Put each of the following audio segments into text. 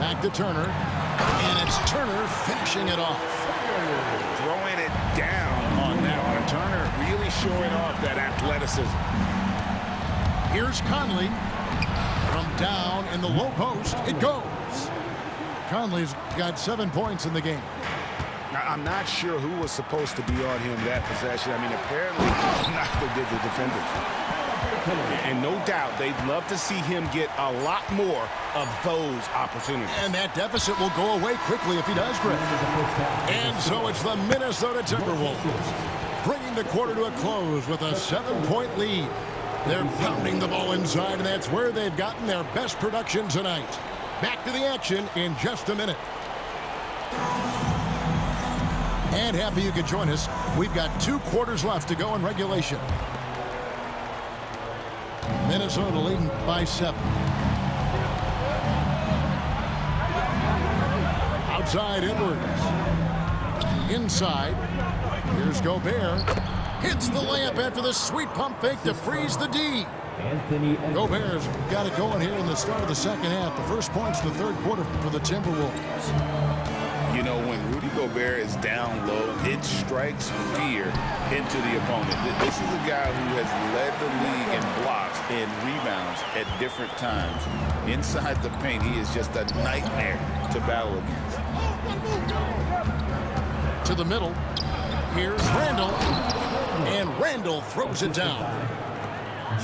Back to Turner. And it's Turner finishing it off. Throwing it down on that one. Turner really showing off that athleticism. Here's Conley. From down in the low post, it goes. Conley's got 7 points in the game. Now, I'm not sure who was supposed to be on him that possession. I mean, apparently neither did the defenders. And no doubt they'd love to see him get a lot more of those opportunities. And that deficit will go away quickly if he does, Greg. And so it's the Minnesota Timberwolves bringing the quarter to a close with a 7-point lead. They're pounding the ball inside, and that's where they've gotten their best production tonight. Back to the action in just a minute. And happy you could join us. We've got 2 quarters left to go in regulation. Minnesota leading by 7. Outside Edwards. Inside. Here's Gobert. Hits the layup after the sweet pump fake to freeze the D. Gobert's got it going here in the start of the second half. The first points in the third quarter for the Timberwolves. You know, when Rudy Gobert is down low, it strikes fear into the opponent. This is a guy who has led the league in blocks and rebounds at different times. Inside the paint, he is just a nightmare to battle against. To the middle. Here's Randall. And Randall throws it down.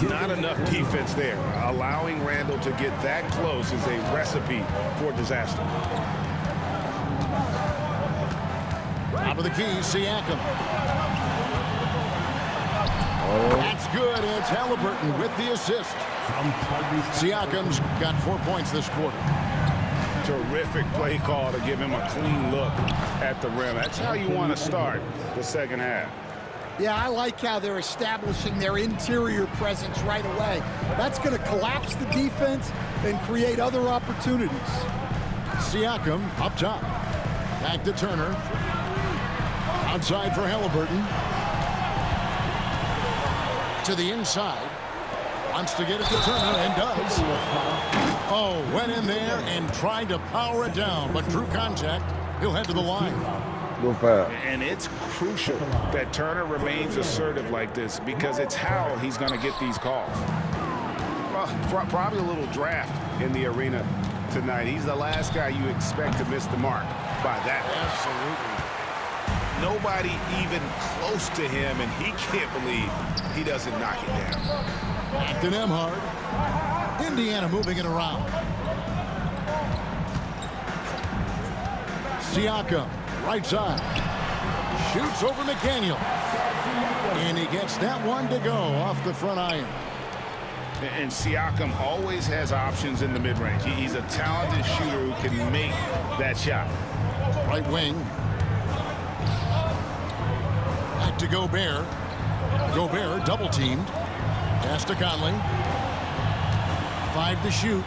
Not enough defense there. Allowing Randall to get that close is a recipe for disaster. Top of the key, Siakam. That's good. It's Halliburton with the assist. Siakam's got 4 points this quarter. Terrific play call to give him a clean look at the rim. That's how you want to start the second half. Yeah, I like how they're establishing their interior presence right away. That's going to collapse the defense and create other opportunities. Siakam up top. Back to Turner. Outside for Halliburton. To the inside. Wants to get it to Turner and does. Oh, went in there and tried to power it down, but drew contact. He'll head to the line. And it's crucial that Turner remains assertive like this because it's how he's going to get these calls. Well, probably a little draft in the arena tonight. He's the last guy you expect to miss the mark by that. Absolutely. Nobody even close to him, and he can't believe he doesn't knock it down. Back to Nembhard. Indiana moving it around. Siakam, right side. Shoots over McDaniel. And he gets that one to go off the front iron. And Siakam always has options in the mid-range. He's a talented shooter who can make that shot. Right wing. Back to Gobert. Gobert double-teamed. Pass to Conley. 5 to shoot.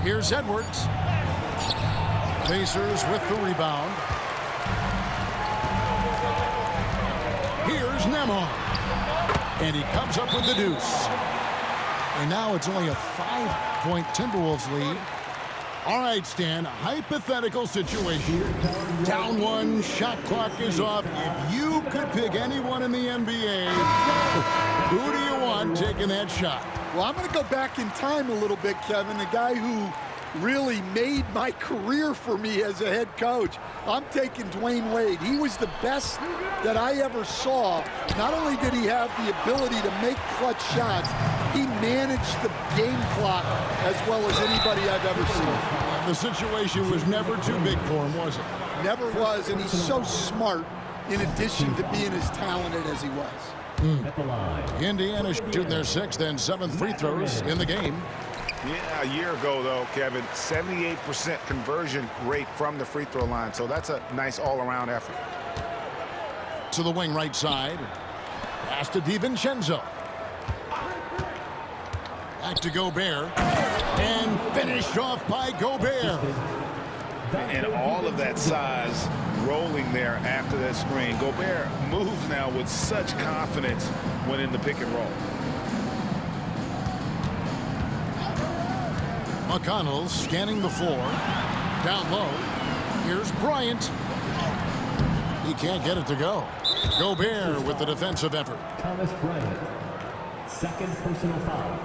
Here's Edwards. Pacers with the rebound. Here's Nembhard. And he comes up with the deuce. And now it's only a 5-point Timberwolves lead. All right, Stan, hypothetical situation. Down 1, shot clock is off. If you could pick anyone in the NBA, who do you want taking that shot? Well, I'm going to go back in time a little bit, Kevin. The guy who really made my career for me as a head coach. I'm taking Dwayne Wade. He was the best that I ever saw. Not only did he have the ability to make clutch shots, he managed the game clock as well as anybody I've ever seen. The situation was never too big for him, was it? Never was, and he's so smart in addition to being as talented as he was. Indiana shooting their 6th and 7th free throws in the game. Yeah, a year ago, though, Kevin, 78% conversion rate from the free throw line. So that's a nice all-around effort. To the wing right side. Pass to DiVincenzo. Back to Gobert. And finished off by Gobert. And all of that size rolling there after that screen. Gobert moves now with such confidence when in the pick and roll. McConnell scanning the floor. Down low. Here's Bryant. He can't get it to go. Gobert with the defensive effort. Thomas Bryant, second personal foul.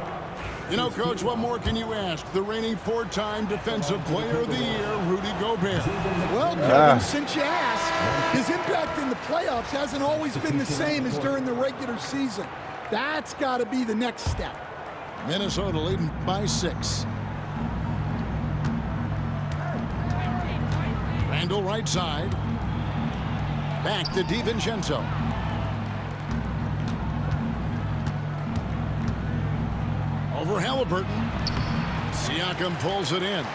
You know, Coach, what more can you ask? The reigning 4-time Defensive Player of the Year, Rudy Gobert. Well, Kevin, since you asked, his impact in the playoffs hasn't always been the same as during the regular season. That's got to be the next step. Minnesota leading by 6. Randall right side. Back to DiVincenzo. Over Halliburton. Siakam pulls it in.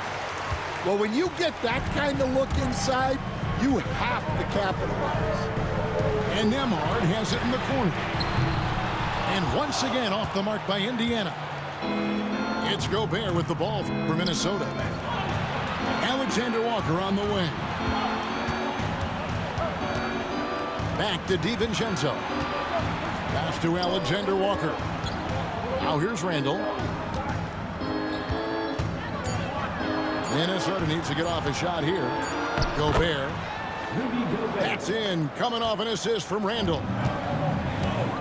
Well, when you get that kind of look inside, you have to capitalize. And Nembhard has it in the corner. And once again off the mark by Indiana. It's Gobert with the ball for Minnesota. Alexander Walker on the wing. Back to DiVincenzo. Pass to Alexander Walker. Now here's Randall. Minnesota needs to get off a shot here. Gobert. That's in. Coming off an assist from Randall.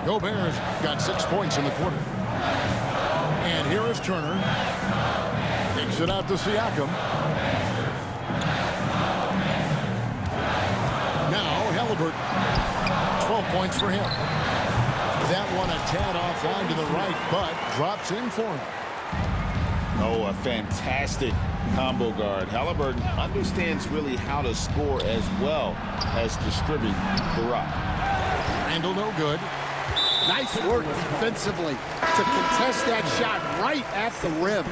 Gobert's got 6 points in the quarter. And here is Turner. Kicks it out to Siakam. Now Halliburton. 12 points for him. That one a tad offline to the right, but drops in for him. Oh, a fantastic combo guard. Halliburton understands really how to score as well as distribute the rock. Randall no good. Nice work defensively to contest that shot right at the rim.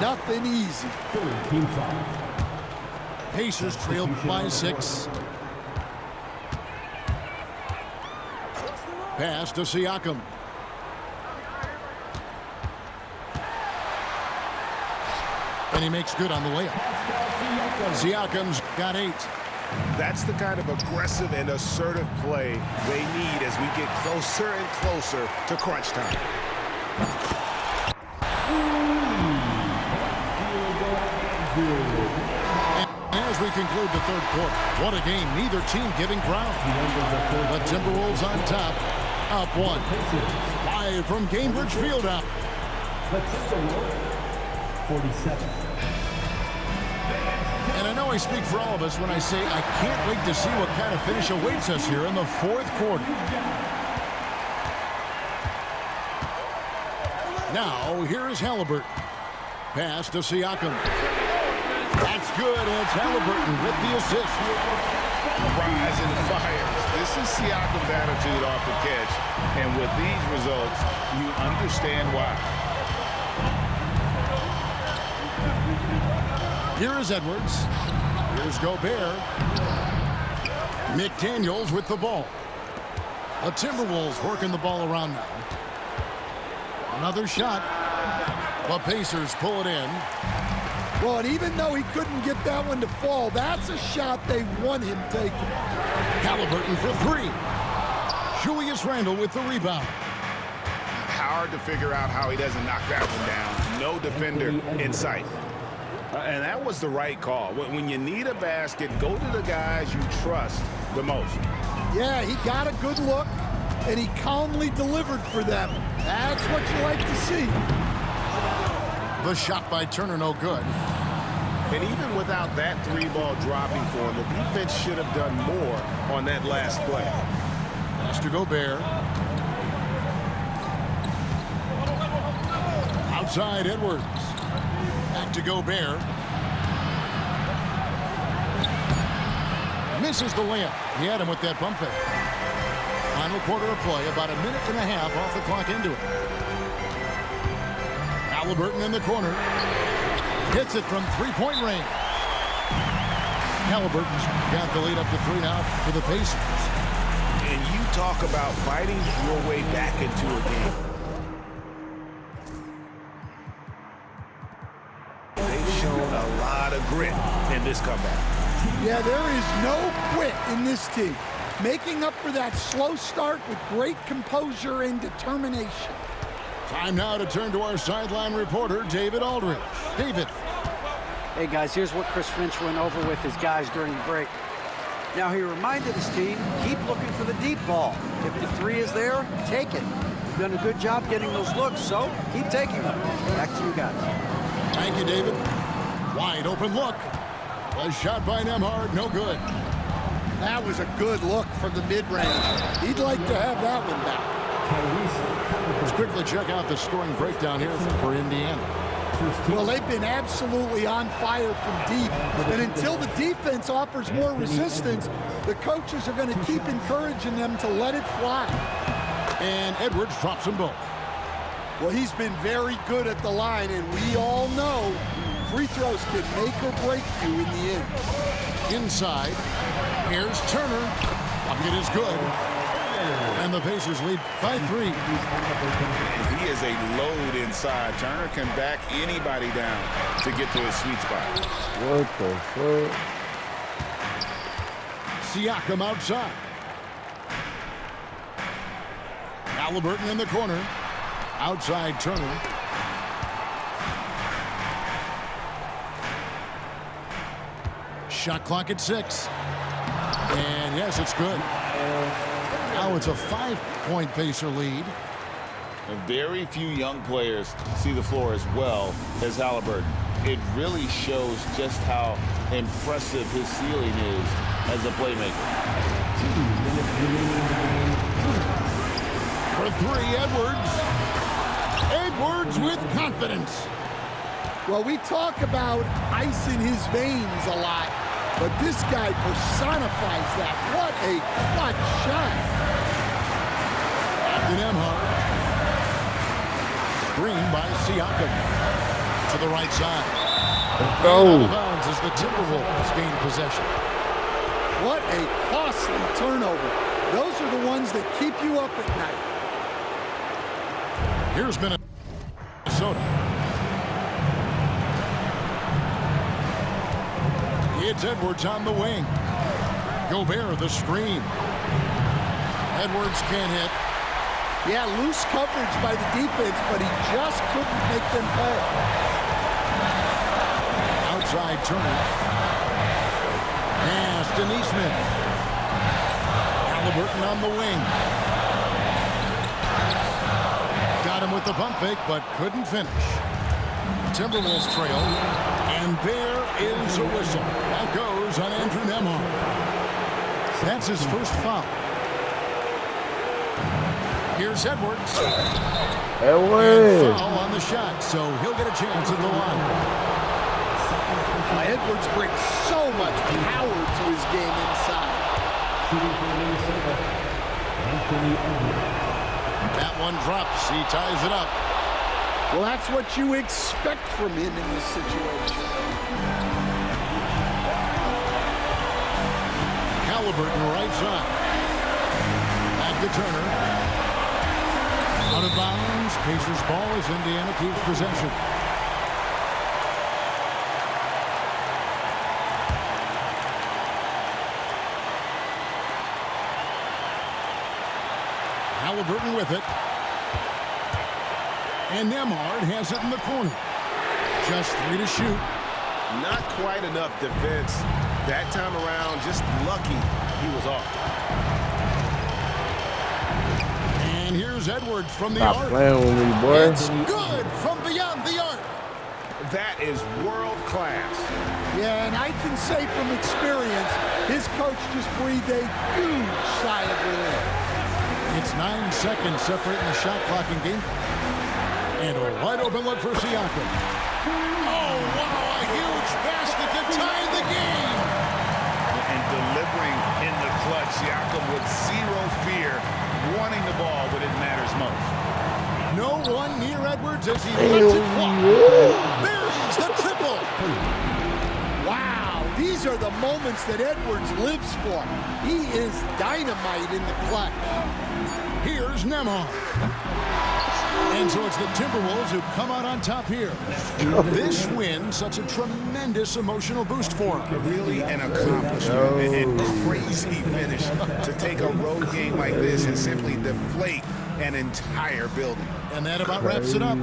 Nothing easy. Team foul. Pacers trail by 6. Pass to Siakam. And he makes good on the layup. Siakam's got 8. That's the kind of aggressive and assertive play they need as we get closer and closer to crunch time. And as we conclude the third quarter, what a game. Neither team giving ground. The Timberwolves on top, up 1. Live from Gainbridge Fieldhouse. The Timberwolves, 47. And I know I speak for all of us when I say I can't wait to see what kind of finish awaits us here in the fourth quarter. Now, here is Halliburton. Pass to Siakam. That's good, and it's Halliburton with the assist. Rise and fires. This is Siakam's attitude off the catch. And with these results, you understand why. Here is Edwards. Here's Gobert. McDaniels with the ball. The Timberwolves working the ball around now. Another shot. The Pacers pull it in. Well, and even though he couldn't get that one to fall, that's a shot they want him taking. Halliburton for 3. Julius Randle with the rebound. Hard to figure out how he doesn't knock that one down. No defender in sight. And that was the right call. When you need a basket, go to the guys you trust the most. Yeah, he got a good look, and he calmly delivered for them. That's what you like to see. The shot by Turner no good. And even without that 3-ball dropping for him, the defense should have done more on that last play. Pass to Gobert. Outside Edwards. Back to Gobert. Misses the layup. He had him with that pump fake. Final quarter of play, about a minute and a half off the clock into it. Halliburton in the corner. Hits it from 3-point range. Halliburton's got the lead up to 3 now for the Pacers. And you talk about fighting your way back into a game. They've shown a lot of grit in this comeback. Yeah, there is no quit in this team. Making up for that slow start with great composure and determination. Time now to turn to our sideline reporter, David Aldridge. David. Hey, guys, here's what Chris Finch went over with his guys during the break. Now, he reminded his team, keep looking for the deep ball. If the three is there, take it. You've done a good job getting those looks, so keep taking them. Back to you guys. Thank you, David. Wide open look. A shot by Nembhard, no good. That was a good look from the mid-range. He'd like to have that one back. Let's quickly check out the scoring breakdown here for Indiana. Well, they've been absolutely on fire from deep. And until the defense offers more resistance, the coaches are going to keep encouraging them to let it fly. And Edwards drops them both. Well, he's been very good at the line, and we all know free throws can make or break you in the end. Inside, here's Turner. Bucket is good. And the Pacers lead by 3. And he is a load inside. Turner can back anybody down to get to his sweet spot. What the fuck? Siakam outside. Halliburton in the corner. Outside Turner. Shot clock at 6. And yes, it's good. Now it's a 5-point Pacer lead. Very few young players see the floor as well as Halliburton. It really shows just how impressive his ceiling is as a playmaker. For 3, Edwards. Edwards with confidence. Well, we talk about ice in his veins a lot, but this guy personifies that. What a clutch shot. Nembhard. Green by Siakam. To the right side. Go. Out of bounds as the Timberwolves gain possession. What a costly turnover. Those are the ones that keep you up at night. Here's Minnesota. It's Edwards on the wing. Gobert the screen. Edwards can't hit. Yeah, loose coverage by the defense, but he just couldn't make them pay. Outside Turner. Pass to Neesmith. Halliburton on the wing. Got him with the pump fake, but couldn't finish. Timberwolves trail, and there is a whistle. That goes on Andrew Nembhard. That's his first foul. Here's Edwards. And foul on the shot, so he'll get a chance at the line. Edwards brings so much power to his game inside. That one drops. He ties it up. Well, that's what you expect from him in this situation. Halliburton right side. Back to Turner. Out of bounds. Pacers ball as Indiana keeps possession. Halliburton with it. And Nembhard has it in the corner. Just 3 to shoot. Not quite enough defense that time around. Just lucky he was off. And here's Edwards from the Stop arc. playing with me, boy. It's good from beyond the arc. That is world class. Yeah, and I can say from experience, his coach just breathed a huge sigh of relief. It's 9 seconds separating the shot clock and game. And a wide open look for Siakam. Oh, wow, a huge basket to tie the game. And delivering in the clutch, Siakam with zero fear, wanting the ball when it matters most. No one near Edwards as he lets it fly. There's the triple. Wow, these are the moments that Edwards lives for. He is dynamite in the clutch. Here's Nembhard. And so it's the Timberwolves who come out on top here. This win, such a tremendous emotional boost for them. Really an accomplishment and crazy finish to take a road game like this and simply deflate an entire building. And that about wraps it up.